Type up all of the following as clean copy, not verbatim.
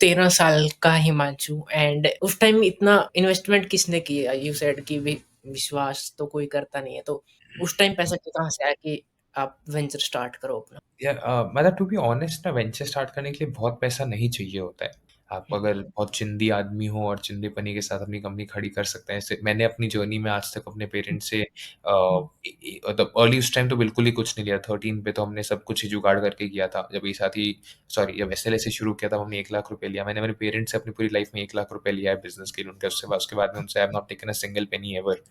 13 साल का हिमांशु एंड उस टाइम इतना इन्वेस्टमेंट किसने किया? यू सेड कि विश्वास तो कोई करता नहीं है, तो उस टाइम पैसा कहाँ से आया कि आप वेंचर स्टार्ट करो अपना? यार मतलब टू बी ऑनेस्ट ना वेंचर स्टार्ट करने के लिए बहुत पैसा नहीं चाहिए होता है। आप हुँ, अगर बहुत चिंदी आदमी हो और चिंदीपनी के साथ अपनी कंपनी खड़ी कर सकते हैं। ऐसे मैंने अपनी जर्नी में आज तक अपने हुँ, पेरेंट्स से हुँ, मतलब अर्ली उस टाइम तो बिल्कुल ही कुछ नहीं लिया। 13 पे तो हमने सब कुछ ही जुगाड़ करके किया था। जब ये साथ ही सॉरी जब एसएलएसी शुरू किया था हमने 1 लाख रुपए लिया। मैंने मेरे पेरेंट्स से अपनी पूरी लाइफ में 1 लाख रुपए लिया है बिज़नेस के लिए। उनके उसके बाद में उनसे I have not taken a single penny ever.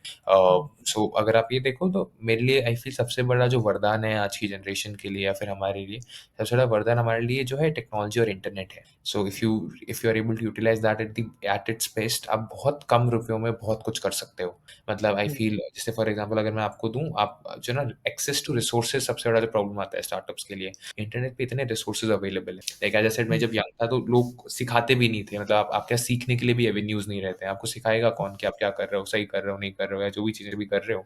हुँ, सो अगर आप ये देखो तो मेरे लिए आई फ़ील सबसे बड़ा जो वरदान है आज की जनरेशन के लिए या फिर हमारे लिए सबसे बड़ा वरदान हमारे लिए जो है टेक्नोलॉजी और इंटरनेट है। So if you are able to utilize that at its best आप बहुत कम रुपयों में बहुत कुछ कर सकते हो। मतलब आई हुँ, फ़ील जैसे फॉर एग्ज़ाम्पल अगर मैं आपको दूँ, आप जो ना एक्सेस टू रिसोर्सेज़ सबसे बड़ा जो प्रॉब्लम आता है स्टार्टअप्स के लिए। इंटरनेट पे इतने रिसोर्सेज़ अवेलेबल हैं। लाइक एज़ आई सेड मैं हुँ, जब यंग था तो लोग सिखाते भी नहीं थे। मतलब आपके यहाँ सीखने के लिए भी एवेन्यूज़ नहीं रहते हैं। आपको सिखाएगा कौन कि आप क्या कर रहे हो, सही कर रहे हो, नहीं कर रहे हो या जो भी चीज़ें भी कर रहे हो।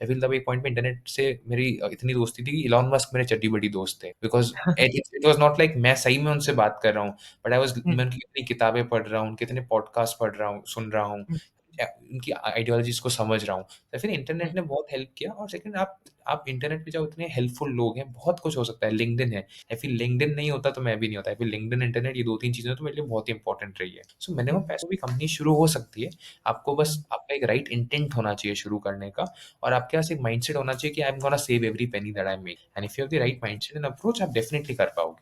आई फ़ील तब एक पॉइंट पे इंटरनेट से मेरी इतनी दोस्ती थी कि इलॉन मस्क मेरे चड्डी-बड्डी दोस्त थे। Because it was not like मैं सही में उनसे बात कर रहा हूँ, बट हुँ, मैं उनकी कितनी किताबें पढ़ रहा हूँ, उनके इतने पॉडकास्ट पढ़ रहा हूँ, सुन रहा हूँ, हुँ, उनकी आइडियोलॉजीज़ को समझ रहा हूँ। तो फिर हुँ, इंटरनेट ने बहुत हेल्प किया और सेकंड आप इंटरनेट पे जाओ इतने हेल्पफुल लोग हैं, बहुत कुछ हो सकता है। लिंक्डइन है, आई फ़ील लिंक्डइन नहीं होता तो मैं भी नहीं होता। आई फ़ील लिंक्डइन, इंटरनेट ये 2-3 चीज़ें तो मेरे लिए बहुत ही इंपॉर्टेंट रही है। सो मिनिमम हुँ, पैसों की कंपनी शुरू हो सकती है। आपको बस हुँ, आपका एक राइट इंटेंट होना चाहिए शुरू करने का और आपके पास एक माइंडसेट होना चाहिए कि I am gonna save every penny that I make and if you have the hmm. Right mindset and approach आप डेफिनिटली कर पाओगे।